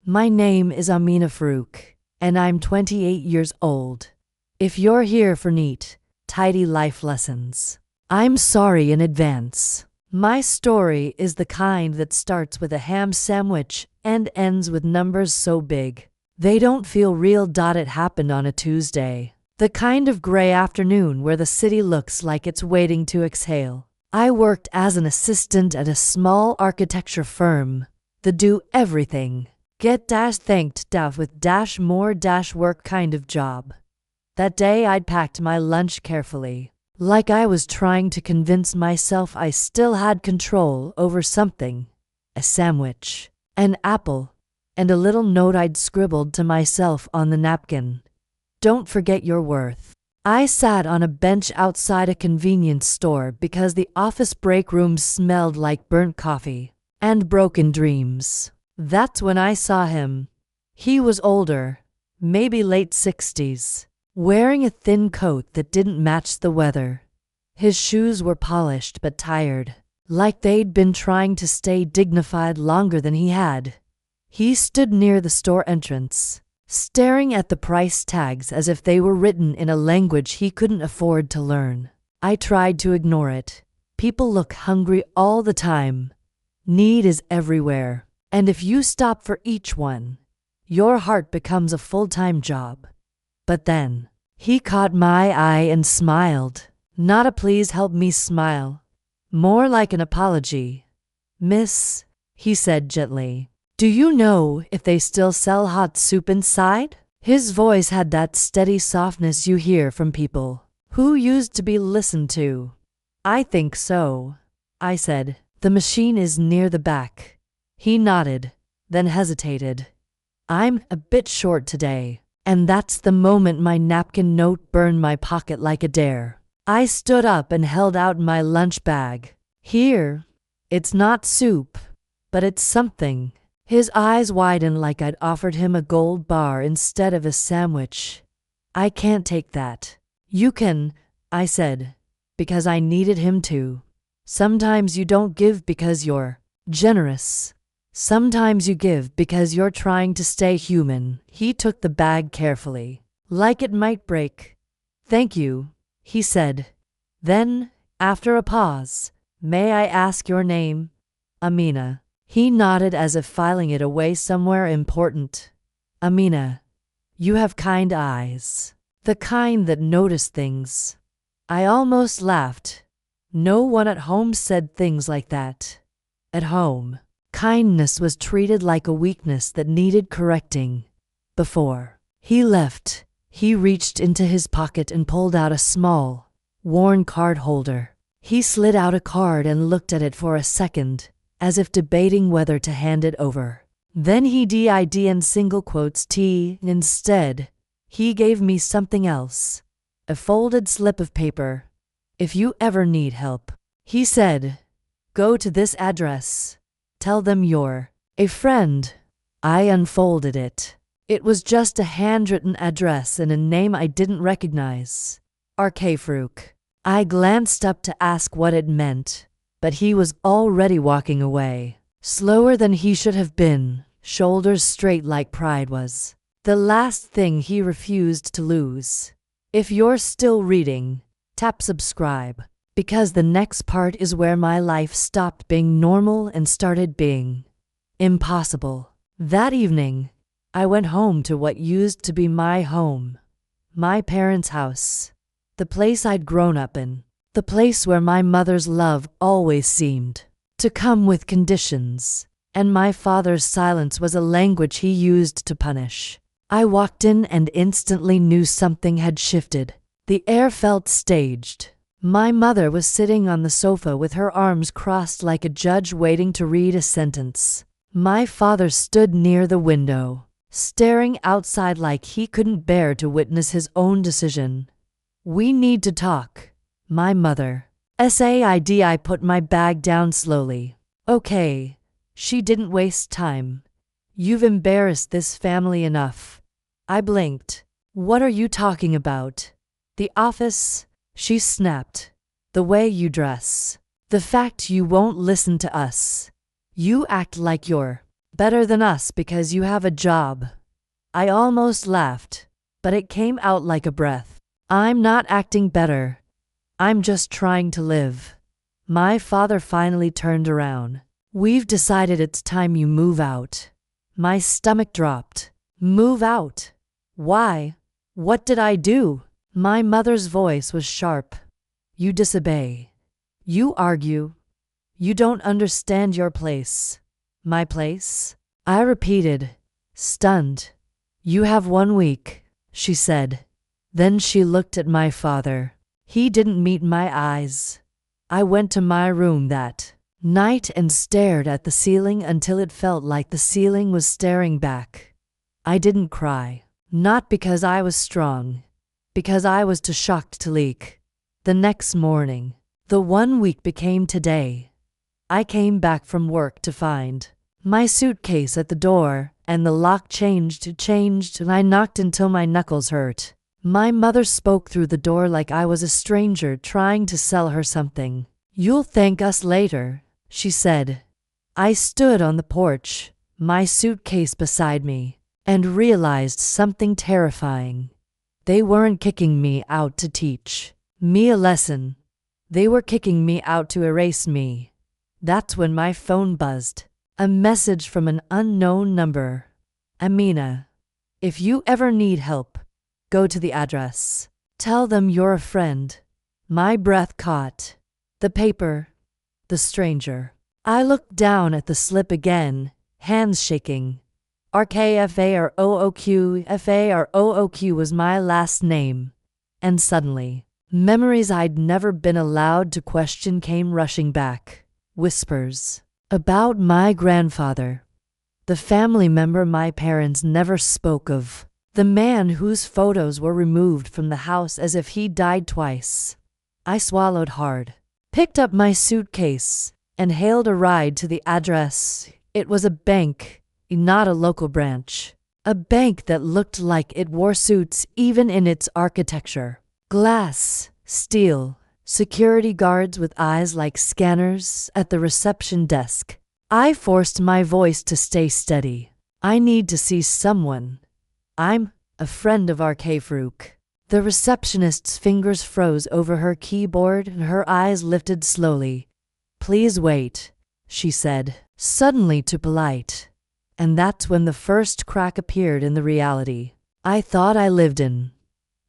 My name is Amina, and I'm 28 years old. If you're here for neat, tidy life lessons, I'm sorry in advance. My story is the kind that starts with a ham sandwich and ends with numbers so big they don't feel real. It happened on a Tuesday, the kind of gray afternoon where the city looks like it's waiting to exhale. I worked as an assistant at a small architecture firm, the do everything, get thanked with more work kind of job. That day I'd packed my lunch carefully, like I was trying to convince myself I still had control over something. A sandwich, an apple, and a little note I'd scribbled to myself on the napkin. Don't forget your worth. I sat on a bench outside a convenience store because the office break room smelled like burnt coffee and broken dreams. That's when I saw him. He was older, maybe late 60s. Wearing a thin coat that didn't match the weather. His shoes were polished but tired, like they'd been trying to stay dignified longer than he had. He stood near the store entrance, staring at the price tags as if they were written in a language he couldn't afford to learn. I tried to ignore it. People look hungry all the time. Need is everywhere, and if you stop for each one, your heart becomes a full-time job. But then, he caught my eye and smiled. Not a please help me smile. More like an apology. Miss, he said gently, do you know if they still sell hot soup inside? His voice had that steady softness you hear from people who used to be listened to. I think so, I said. The machine is near the back. He nodded, then hesitated. I'm a bit short today. And that's the moment my napkin note burned my pocket like a dare. I stood up and held out my lunch bag. Here, it's not soup, but it's something. His eyes widened like I'd offered him a gold bar instead of a sandwich. I can't take that. You can, I said, because I needed him to. Sometimes you don't give because you're generous. Sometimes you give because you're trying to stay human. He took the bag carefully, like it might break. Thank you, he said. Then, after a pause, may I ask your name? Amina. He nodded as if filing it away somewhere important. Amina, you have kind eyes. The kind that notice things. I almost laughed. No one at home said things like that. At home, kindness was treated like a weakness that needed correcting. Before he left, he reached into his pocket and pulled out a small, worn card holder. He slid out a card and looked at it for a second, as if debating whether to hand it over. Then he did in single quotes T. Instead, he gave me something else. A folded slip of paper. If you ever need help, he said, go to this address. Tell them you're a friend. I unfolded it. It was just a handwritten address and a name I didn't recognize. Arcafruk. I glanced up to ask what it meant, but he was already walking away. Slower than he should have been, shoulders straight like pride was. The last thing he refused to lose. If you're still reading, tap subscribe. Because the next part is where my life stopped being normal and started being impossible. That evening, I went home to what used to be my home. My parents' house. The place I'd grown up in. The place where my mother's love always seemed to come with conditions, and my father's silence was a language he used to punish. I walked in and instantly knew something had shifted. The air felt staged. My mother was sitting on the sofa with her arms crossed like a judge waiting to read a sentence. My father stood near the window, staring outside like he couldn't bear to witness his own decision. We need to talk, my mother said. I put my bag down slowly. Okay, she didn't waste time. You've embarrassed this family enough. I blinked. What are you talking about? The office? She snapped. The way you dress. The fact you won't listen to us. You act like you're Better than us because you have a job. I almost laughed, but it came out like a breath. I'm not acting better. I'm just trying to live. My father finally turned around. We've decided it's time you move out. My stomach dropped. Move out? Why? What did I do? My mother's voice was sharp. You disobey. You argue. You don't understand your place. My place? I repeated, stunned. You have 1 week, she said. Then she looked at my father. He didn't meet my eyes. I went to my room that night and stared at the ceiling until it felt like the ceiling was staring back. I didn't cry. Not because I was strong. Because I was too shocked to leak. The next morning, the 1 week became today. I came back from work to find my suitcase at the door, and the lock changed, and I knocked until my knuckles hurt. My mother spoke through the door like I was a stranger trying to sell her something. You'll thank us later, she said. I stood on the porch, my suitcase beside me, and realized something terrifying. They weren't kicking me out to teach me a lesson. They were kicking me out to erase me. That's when my phone buzzed. A message from an unknown number. Amina, if you ever need help, go to the address. Tell them you're a friend. My breath caught. The paper. The stranger. I looked down at the slip again, hands shaking. RKFAROOQ was my last name. And suddenly, memories I'd never been allowed to question came rushing back. Whispers. About my grandfather. The family member my parents never spoke of. The man whose photos were removed from the house as if he died twice. I swallowed hard, picked up my suitcase, and hailed a ride to the address. It was a bank, not a local branch. A bank that looked like it wore suits even in its architecture. Glass, steel, security guards with eyes like scanners at the reception desk. I forced my voice to stay steady. I need to see someone. I'm a friend of RK Farouk. The receptionist's fingers froze over her keyboard and her eyes lifted slowly. Please wait, she said, suddenly too polite. And that's when the first crack appeared in the reality I thought I lived in.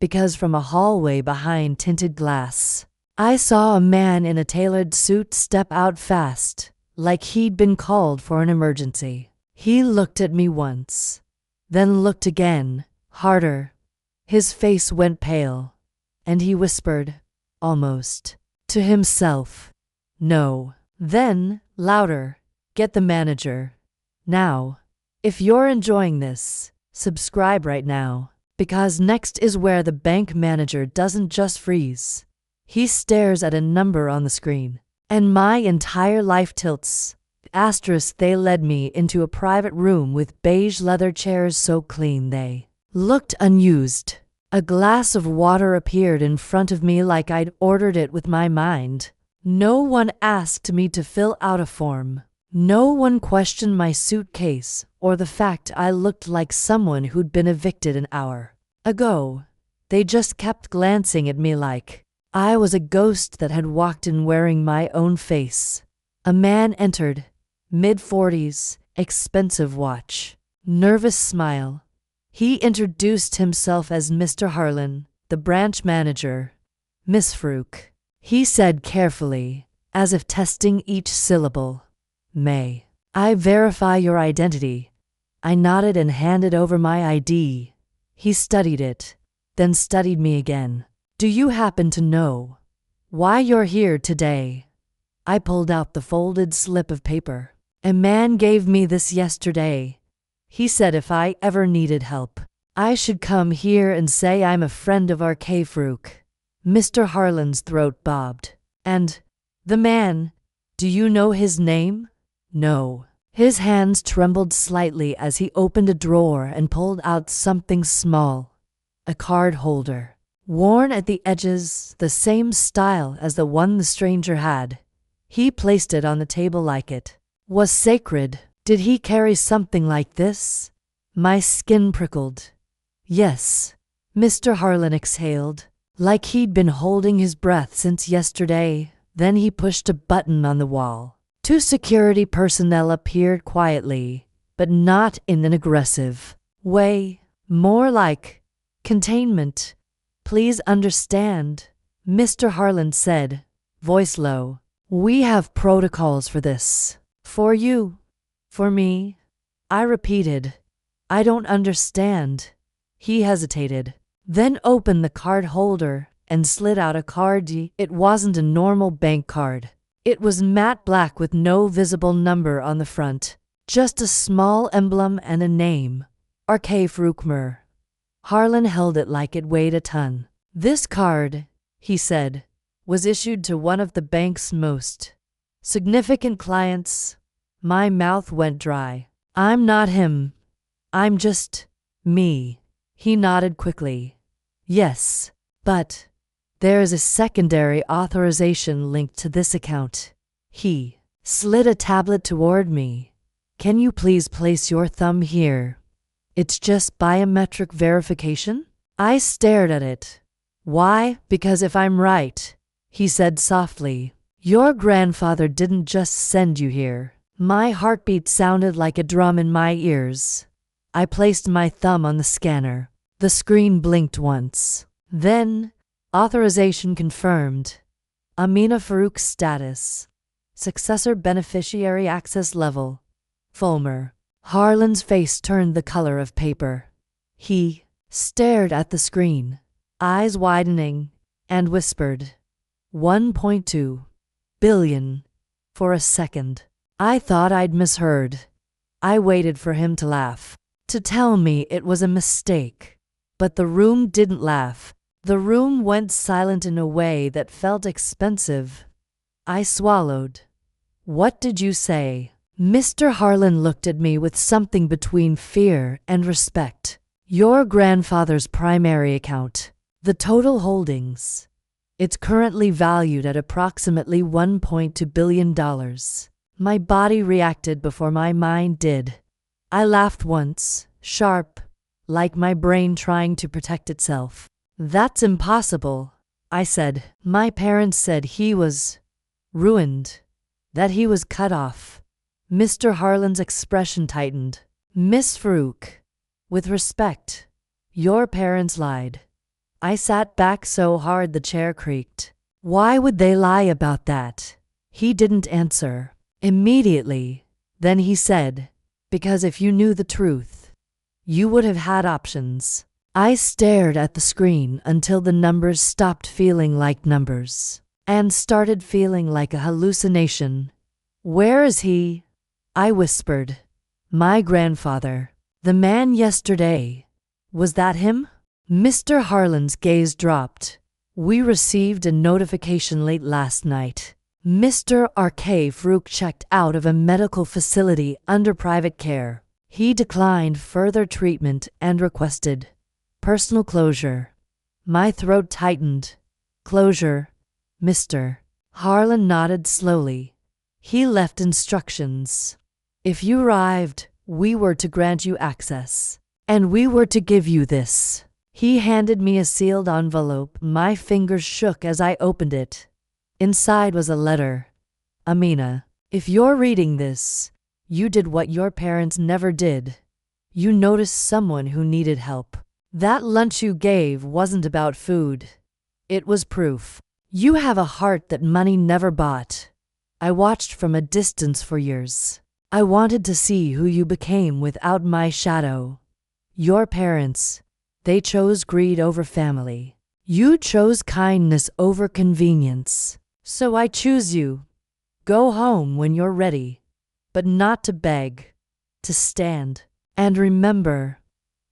Because from a hallway behind tinted glass, I saw a man in a tailored suit step out fast, like he'd been called for an emergency. He looked at me once, then looked again, harder. His face went pale, and he whispered, almost, to himself, no. Then, louder, get the manager. Now. If you're enjoying this, subscribe right now, because next is where the bank manager doesn't just freeze. He stares at a number on the screen, and my entire life tilts. They led me into a private room with beige leather chairs so clean they looked unused. A glass of water appeared in front of me like I'd ordered it with my mind. No one asked me to fill out a form. No one questioned my suitcase or the fact I looked like someone who'd been evicted an hour ago. They just kept glancing at me like I was a ghost that had walked in wearing my own face. A man entered, mid-40s, expensive watch, nervous smile. He introduced himself as Mr. Harlan, the branch manager. Miss Farouk, he said carefully, as if testing each syllable. May I verify your identity? I nodded and handed over my ID. He studied it, then studied me again. Do you happen to know why you're here today? I pulled out the folded slip of paper. A man gave me this yesterday. He said if I ever needed help, I should come here and say I'm a friend of RK Farouk. Mr. Harlan's throat bobbed. And the man, do you know his name? No. His hands trembled slightly as he opened a drawer and pulled out something small. A card holder. Worn at the edges, the same style as the one the stranger had. He placed it on the table like it was sacred. Did he carry something like this? My skin prickled. Yes, Mr. Harlan exhaled, like he'd been holding his breath since yesterday. Then he pushed a button on the wall. Two security personnel appeared quietly, but not in an aggressive way, more like containment. Please understand, Mr. Harlan said, voice low. We have protocols for this. For you. For me. I repeated. I don't understand. He hesitated, then opened the card holder and slid out a card. It wasn't a normal bank card. It was matte black with no visible number on the front, just a small emblem and a name. R.K. Farouk. Harlan held it like it weighed a ton. This card, he said, was issued to one of the bank's most significant clients. My mouth went dry. I'm not him. I'm just me. He nodded quickly. Yes, but there is a secondary authorization linked to this account. He slid a tablet toward me. Can you please place your thumb here? It's just biometric verification? I stared at it. Why? Because if I'm right, he said softly, your grandfather didn't just send you here. My heartbeat sounded like a drum in my ears. I placed my thumb on the scanner. The screen blinked once. Then, authorization confirmed. Amina Farouk status. Successor beneficiary access level. Fulmer. Harlan's face turned the color of paper. He stared at the screen, eyes widening, and whispered, 1.2 billion. For a second, I thought I'd misheard. I waited for him to laugh, to tell me it was a mistake. But the room didn't laugh. The room went silent in a way that felt expensive. I swallowed. What did you say? Mr. Harlan looked at me with something between fear and respect. Your grandfather's primary account. The total holdings. It's currently valued at approximately $1.2 billion. My body reacted before my mind did. I laughed once, sharp, like my brain trying to protect itself. That's impossible, I said. My parents said he was ruined, that he was cut off. Mr. Harlan's expression tightened. Miss Farouk, with respect, your parents lied. I sat back so hard the chair creaked. Why would they lie about that? He didn't answer. Immediately, then he said, because if you knew the truth, you would have had options. I stared at the screen until the numbers stopped feeling like numbers and started feeling like a hallucination. Where is he? I whispered. My grandfather. The man yesterday. Was that him? Mr. Harlan's gaze dropped. We received a notification late last night. Mr. R.K. Farouk checked out of a medical facility under private care. He declined further treatment and requested personal closure. My throat tightened. Closure, Mr. Harlan nodded slowly. He left instructions. If you arrived, we were to grant you access. And we were to give you this. He handed me a sealed envelope. My fingers shook as I opened it. Inside was a letter. Amina, if you're reading this, you did what your parents never did. You noticed someone who needed help. That lunch you gave wasn't about food. It was proof. You have a heart that money never bought. I watched from a distance for years. I wanted to see who you became without my shadow. Your parents, they chose greed over family. You chose kindness over convenience. So I choose you. Go home when you're ready, but not to beg, to stand. And remember,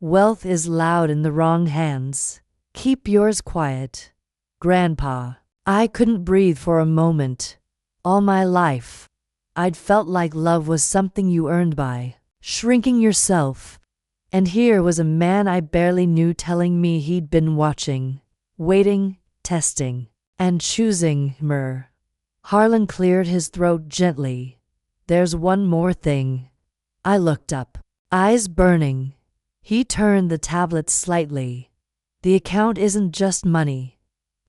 wealth is loud in the wrong hands. Keep yours quiet. Grandpa. I couldn't breathe for a moment. All my life, I'd felt like love was something you earned by shrinking yourself. And here was a man I barely knew telling me he'd been watching, waiting, testing, and choosing me. Harlan cleared his throat gently. There's one more thing. I looked up, eyes burning. He turned the tablet slightly. The account isn't just money.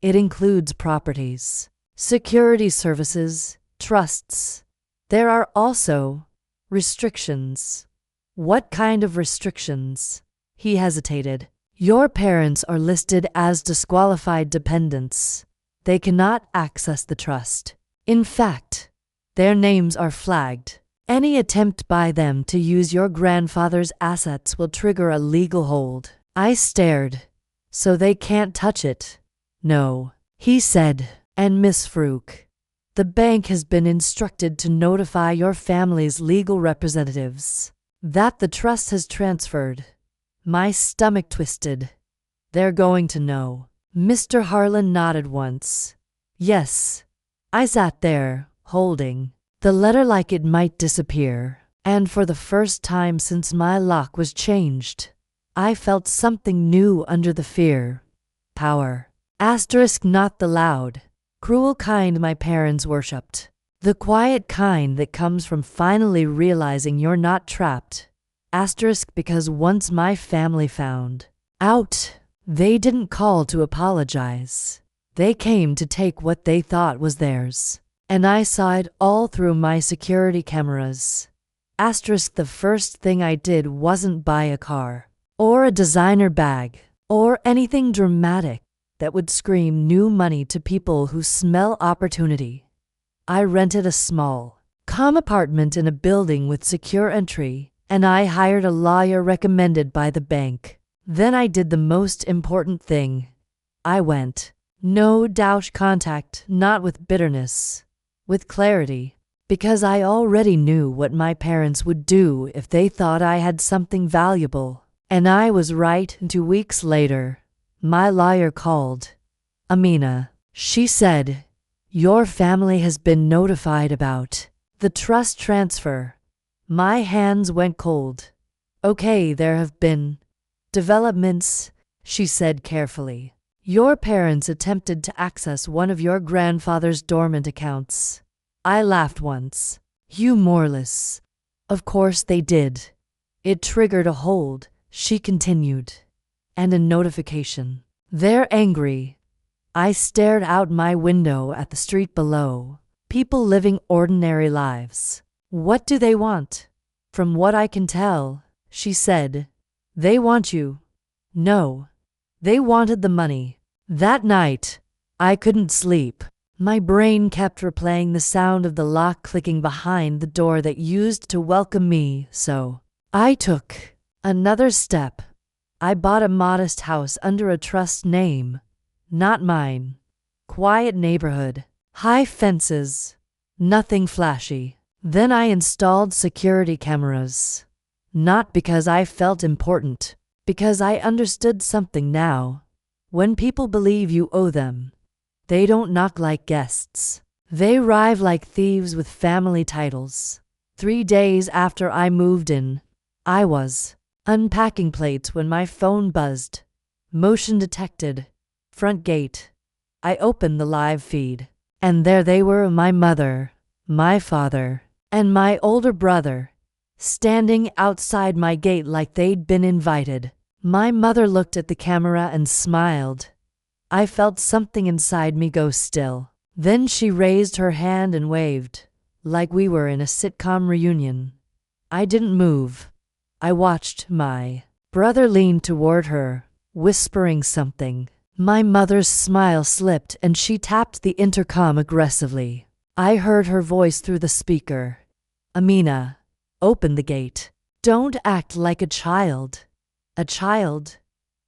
It includes properties, security services, trusts. There are also restrictions. What kind of restrictions? He hesitated. Your parents are listed as disqualified dependents. They cannot access the trust. In fact, their names are flagged. Any attempt by them to use your grandfather's assets will trigger a legal hold. I stared. So they can't touch it? No, he said. And Miss Farouk, the bank has been instructed to notify your family's legal representatives that the trust has transferred. My stomach twisted. They're going to know. Mr. Harlan nodded once. Yes. I sat there, holding the letter like it might disappear, and for the first time since my lock was changed, I felt something new under the fear. Power. Asterisk, not the loud, cruel kind my parents worshipped. The quiet kind that comes from finally realizing you're not trapped. Asterisk, because once my family found out, they didn't call to apologize. They came to take what they thought was theirs. And I saw it all through my security cameras. Asterisk, the first thing I did wasn't buy a car, or a designer bag, or anything dramatic that would scream new money to people who smell opportunity. I rented a small, calm apartment in a building with secure entry, and I hired a lawyer recommended by the bank. Then I did the most important thing. I went. No doubt contact, not with bitterness. With clarity, because I already knew what my parents would do if they thought I had something valuable. And I was right. 2 weeks later, my lawyer called. Amina, she said, your family has been notified about the trust transfer. My hands went cold. Okay, there have been developments, she said carefully. Your parents attempted to access one of your grandfather's dormant accounts. I laughed once. Humorless. Of course they did. It triggered a hold, she continued. And a notification. They're angry. I stared out my window at the street below. People living ordinary lives. What do they want? From what I can tell, she said, they want you. No. They wanted the money. That night, I couldn't sleep. My brain kept replaying the sound of the lock clicking behind the door that used to welcome me, so I took another step. I bought a modest house under a trust name, not mine. Quiet neighborhood, high fences, nothing flashy. Then I installed security cameras. Not because I felt important, because I understood something now. When people believe you owe them, they don't knock like guests. They arrive like thieves with family titles. 3 days after I moved in, I was unpacking plates when my phone buzzed. Motion detected. Front gate. I opened the live feed, and there they were, my mother, my father, and my older brother, standing outside my gate like they'd been invited. My mother looked at the camera and smiled. I felt something inside me go still. Then she raised her hand and waved, like we were in a sitcom reunion. I didn't move. I watched. My brother leaned toward her, whispering something. My mother's smile slipped and she tapped the intercom aggressively. I heard her voice through the speaker. Amina, open the gate. Don't act like a child. A child?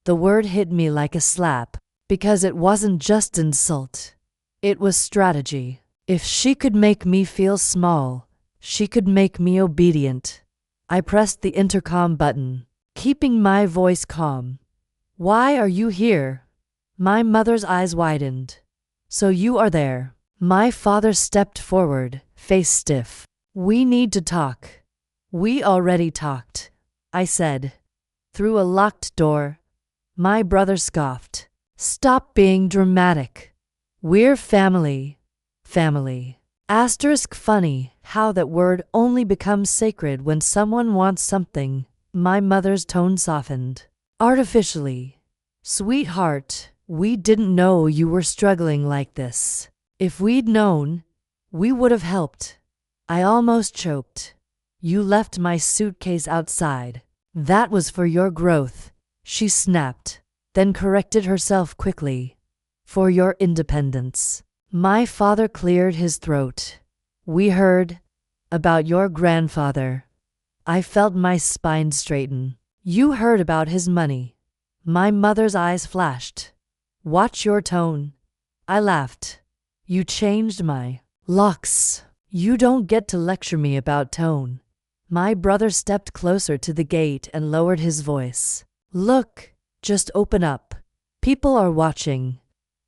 The word hit me like a slap, because it wasn't just insult. It was strategy. If she could make me feel small, she could make me obedient. I pressed the intercom button, keeping my voice calm. Why are you here? My mother's eyes widened. So you are there. My father stepped forward, face stiff. We need to talk. We already talked, I said. Through a locked door. My brother scoffed. Stop being dramatic. We're family. Family. Asterisk funny, how that word only becomes sacred when someone wants something. My mother's tone softened. Artificially. Sweetheart, we didn't know you were struggling like this. If we'd known, we would have helped. I almost choked. You left my suitcase outside. That was for your growth, she snapped, then corrected herself quickly. For your independence. My father cleared his throat. We heard about your grandfather. I felt my spine straighten. You heard about his money. My mother's eyes flashed. Watch your tone. I laughed. You changed my locks. You don't get to lecture me about tone. My brother stepped closer to the gate and lowered his voice. Look, just open up. People are watching.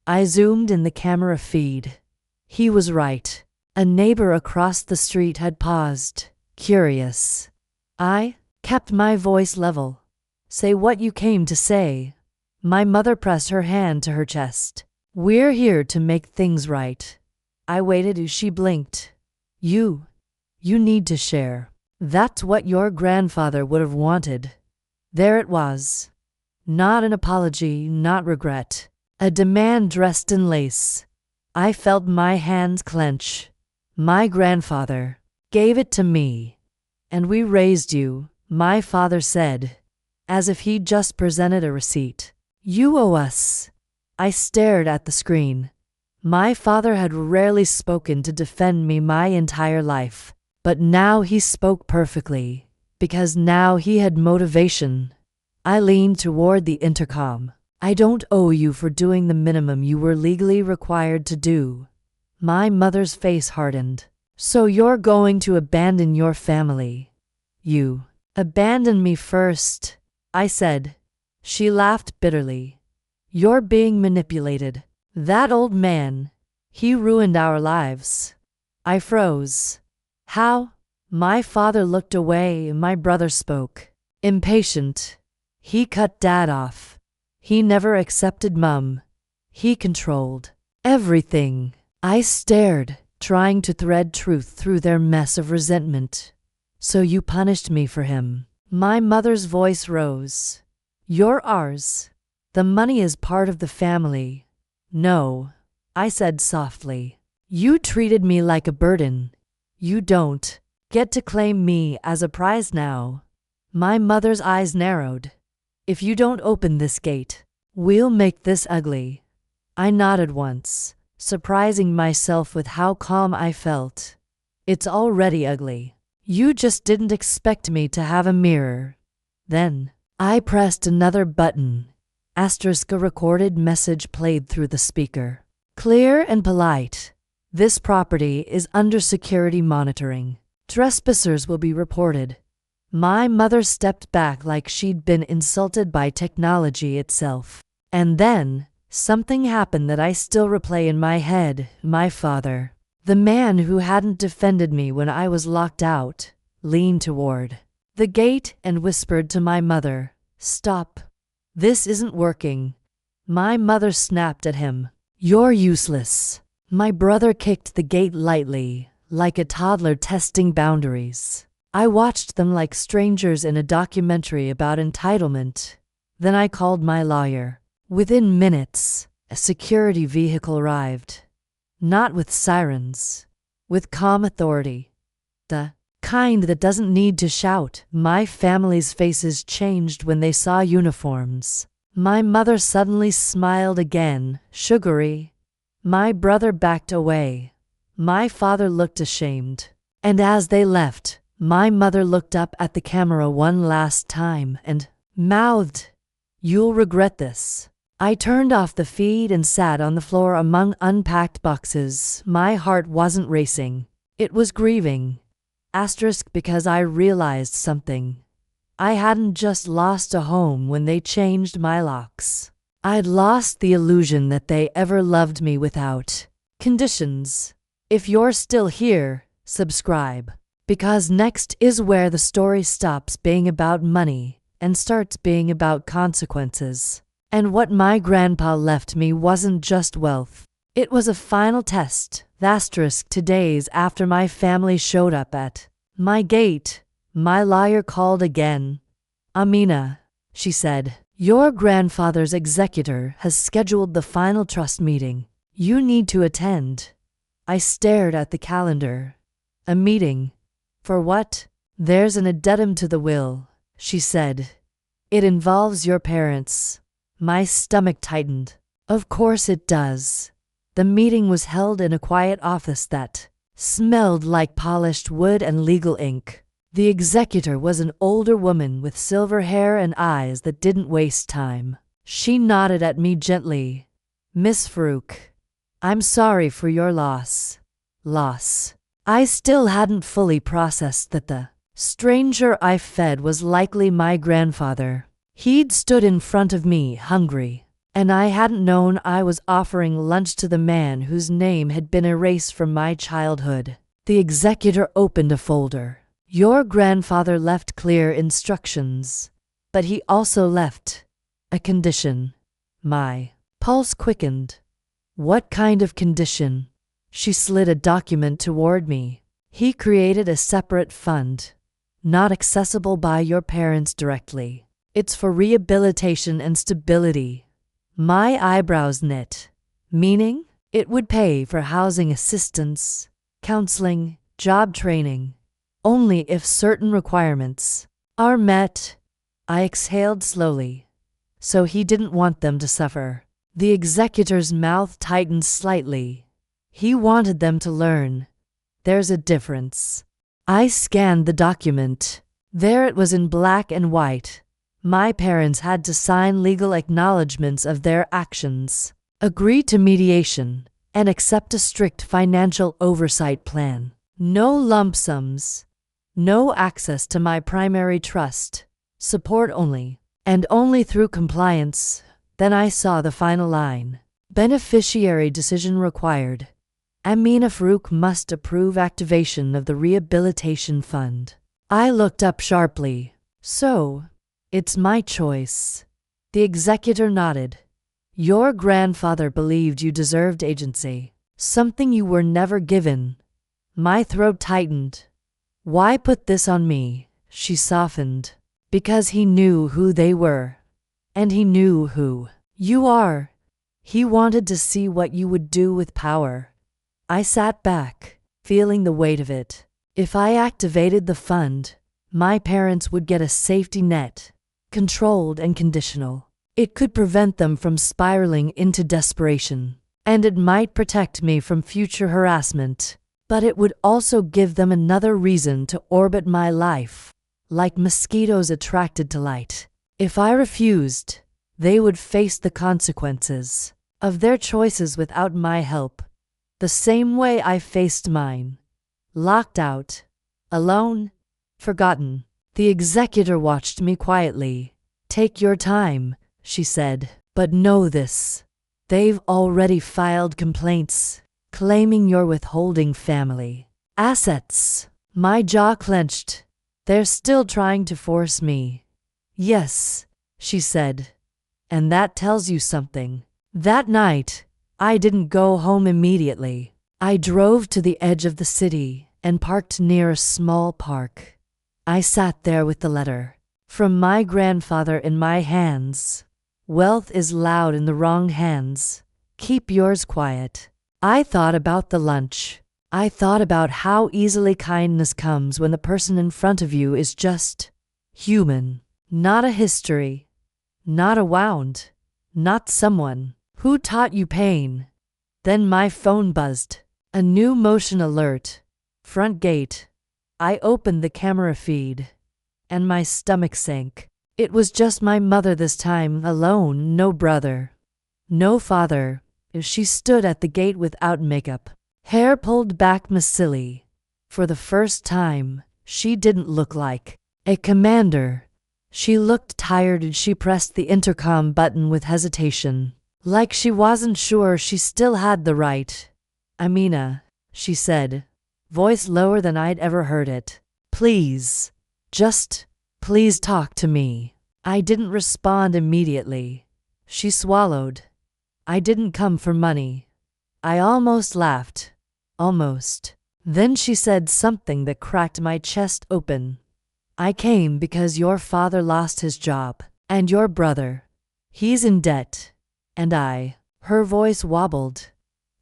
I zoomed in the camera feed. He was right. A neighbor across the street had paused, curious. I kept my voice level. Say what you came to say. My mother pressed her hand to her chest. We're here to make things right. I waited as she blinked. You need to share. That's what your grandfather would have wanted. There it was. Not an apology, not regret. A demand dressed in lace. I felt my hands clench. My grandfather gave it to me. And we raised you, my father said, as if he'd just presented a receipt. You owe us. I stared at the screen. My father had rarely spoken to defend me my entire life, but now he spoke perfectly, because now he had motivation. I leaned toward the intercom. I don't owe you for doing the minimum you were legally required to do. My mother's face hardened. So you're going to abandon your family. You abandoned me first, I said. She laughed bitterly. You're being manipulated. That old man, he ruined our lives. I froze. How? My father looked away. My brother spoke. Impatient. He cut Dad off. He never accepted Mum. He controlled everything. I stared, trying to thread truth through their mess of resentment. So you punished me for him. My mother's voice rose. You're ours. The money is part of the family. No, I said softly. You treated me like a burden. You don't get to claim me as a prize now. My mother's eyes narrowed. If you don't open this gate, we'll make this ugly. I nodded once, surprising myself with how calm I felt. It's already ugly. You just didn't expect me to have a mirror. Then, I pressed another button. A recorded message played through the speaker. Clear and polite. This property is under security monitoring. Trespassers will be reported. My mother stepped back like she'd been insulted by technology itself. And then, something happened that I still replay in my head. My father, the man who hadn't defended me when I was locked out, leaned toward the gate and whispered to my mother, Stop. This isn't working. My mother snapped at him. You're useless. My brother kicked the gate lightly, like a toddler testing boundaries. I watched them like strangers in a documentary about entitlement. Then I called my lawyer. Within minutes, a security vehicle arrived. Not with sirens, with calm authority. The kind that doesn't need to shout. My family's faces changed when they saw uniforms. My mother suddenly smiled again, sugary. My brother backed away. My father looked ashamed. And as they left, my mother looked up at the camera one last time and mouthed, You'll regret this. I turned off the feed and sat on the floor among unpacked boxes. My heart wasn't racing. It was grieving. Because I realized something. I hadn't just lost a home when they changed my locks. I'd lost the illusion that they ever loved me without conditions. If you're still here, subscribe. Because next is where the story stops being about money and starts being about consequences. And what my grandpa left me wasn't just wealth. It was a final test, Asterisk 2 days after my family showed up at my gate, my lawyer called again. Amina, she said, your grandfather's executor has scheduled the final trust meeting. You need to attend. I stared at the calendar. A meeting? For what? There's an addendum to the will, she said. It involves your parents. My stomach tightened. Of course it does. The meeting was held in a quiet office that smelled like polished wood and legal ink. The executor was an older woman with silver hair and eyes that didn't waste time. She nodded at me gently. Miss Farouk, I'm sorry for your loss. I still hadn't fully processed that the stranger I fed was likely my grandfather. He'd stood in front of me hungry, and I hadn't known I was offering lunch to the man whose name had been erased from my childhood. The executor opened a folder. Your grandfather left clear instructions, but he also left a condition. My pulse quickened. What kind of condition? She slid a document toward me. He created a separate fund, not accessible by your parents directly. It's for rehabilitation and stability. My eyebrows knit. Meaning? It would pay for housing assistance, counseling, job training, only if certain requirements are met. I exhaled slowly. So he didn't want them to suffer. The executor's mouth tightened slightly. He wanted them to learn. There's a difference. I scanned the document. There it was in black and white. My parents had to sign legal acknowledgments of their actions, agree to mediation, and accept a strict financial oversight plan. No lump sums. No access to my primary trust. Support only. And only through compliance. Then I saw the final line. Beneficiary decision required. Amina Farouk must approve activation of the Rehabilitation Fund. I looked up sharply. So, it's my choice. The executor nodded. Your grandfather believed you deserved agency, something you were never given. My throat tightened. Why put this on me? She softened. Because he knew who they were. And he knew who you are. He wanted to see what you would do with power. I sat back, feeling the weight of it. If I activated the fund, my parents would get a safety net, controlled and conditional. It could prevent them from spiraling into desperation, and it might protect me from future harassment, but it would also give them another reason to orbit my life, like mosquitoes attracted to light. If I refused, they would face the consequences of their choices without my help. The same way I faced mine. Locked out. Alone. Forgotten. The executor watched me quietly. Take your time, she said. But know this. They've already filed complaints, claiming you're withholding family assets. My jaw clenched. They're still trying to force me. Yes, she said. And that tells you something. That night, I didn't go home immediately. I drove to the edge of the city and parked near a small park. I sat there with the letter from my grandfather in my hands. Wealth is loud in the wrong hands. Keep yours quiet. I thought about the lunch. I thought about how easily kindness comes when the person in front of you is just human, not a history, not a wound, not someone who taught you pain. Then my phone buzzed. A new motion alert. Front gate. I opened the camera feed, and my stomach sank. It was just my mother this time, alone, no brother, no father. She stood at the gate without makeup, hair pulled back messily. For the first time, she didn't look like a commander. She looked tired and she pressed the intercom button with hesitation, like she wasn't sure she still had the right. Amina, she said, voice lower than I'd ever heard it. Please, just, please talk to me. I didn't respond immediately. She swallowed. I didn't come for money. I almost laughed. almost. Then she said something that cracked my chest open. I came because your father lost his job. And your brother. He's in debt. And Her voice wobbled.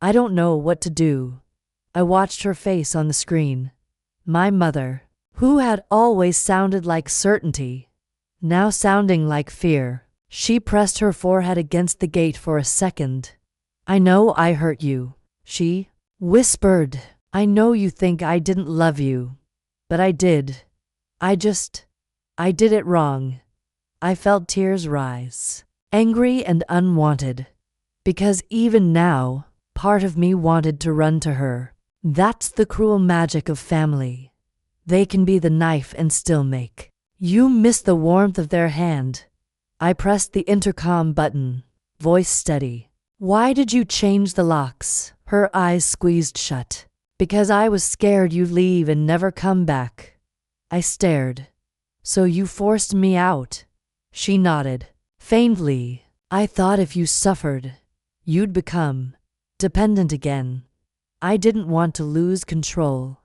I don't know what to do. I watched her face on the screen. My mother, who had always sounded like certainty, now sounding like fear. She pressed her forehead against the gate for a second. I know I hurt you, she whispered. I know you think I didn't love you. But I did. I did it wrong. I felt tears rise, angry and unwanted. Because even now, part of me wanted to run to her. That's the cruel magic of family. They can be the knife and still make you miss the warmth of their hand. I pressed the intercom button, voice steady. Why did you change the locks? Her eyes squeezed shut. Because I was scared you'd leave and never come back. I stared. So you forced me out? She nodded, faintly. I thought if you suffered, you'd become dependent again. I didn't want to lose control.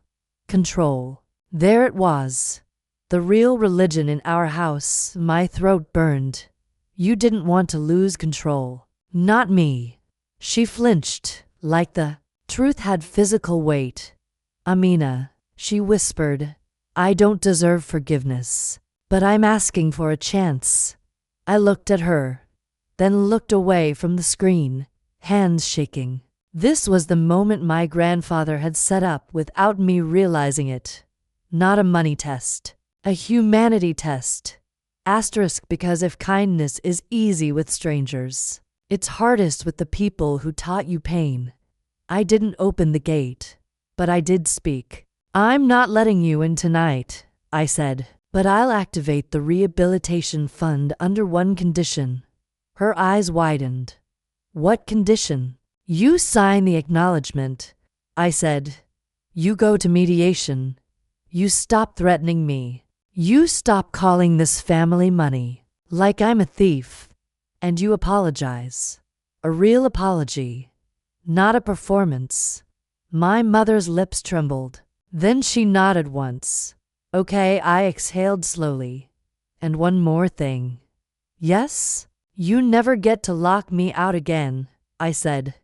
Control. There it was. The real religion in our house. My throat burned. You didn't want to lose control. Not me. She flinched, like the truth had physical weight. Amina, she whispered, I don't deserve forgiveness, but I'm asking for a chance. I looked at her, then looked away from the screen, hands shaking. This was the moment my grandfather had set up without me realizing it. Not a money test, a humanity test. Asterisk because if kindness is easy with strangers, it's hardest with the people who taught you pain. I didn't open the gate, but I did speak. I'm not letting you in tonight, I said, but I'll activate the rehabilitation fund under one condition. Her eyes widened. What condition? You sign the acknowledgement, I said. You go to mediation. You stop threatening me. You stop calling this family money like I'm a thief. And you apologize. A real apology. Not a performance. My mother's lips trembled. Then she nodded once. Okay, I exhaled slowly. And one more thing. Yes? You never get to lock me out again, I said.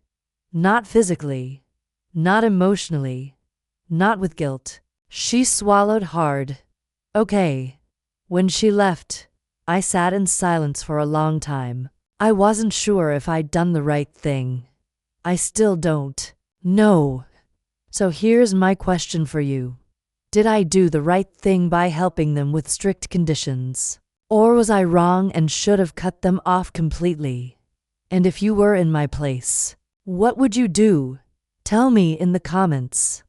Not physically. Not emotionally. Not with guilt. She swallowed hard. Okay. When she left, I sat in silence for a long time. I wasn't sure if I'd done the right thing. I still don't know. So here's my question for you. Did I do the right thing by helping them with strict conditions? Or was I wrong and should have cut them off completely? And if you were in my place, what would you do? Tell me in the comments.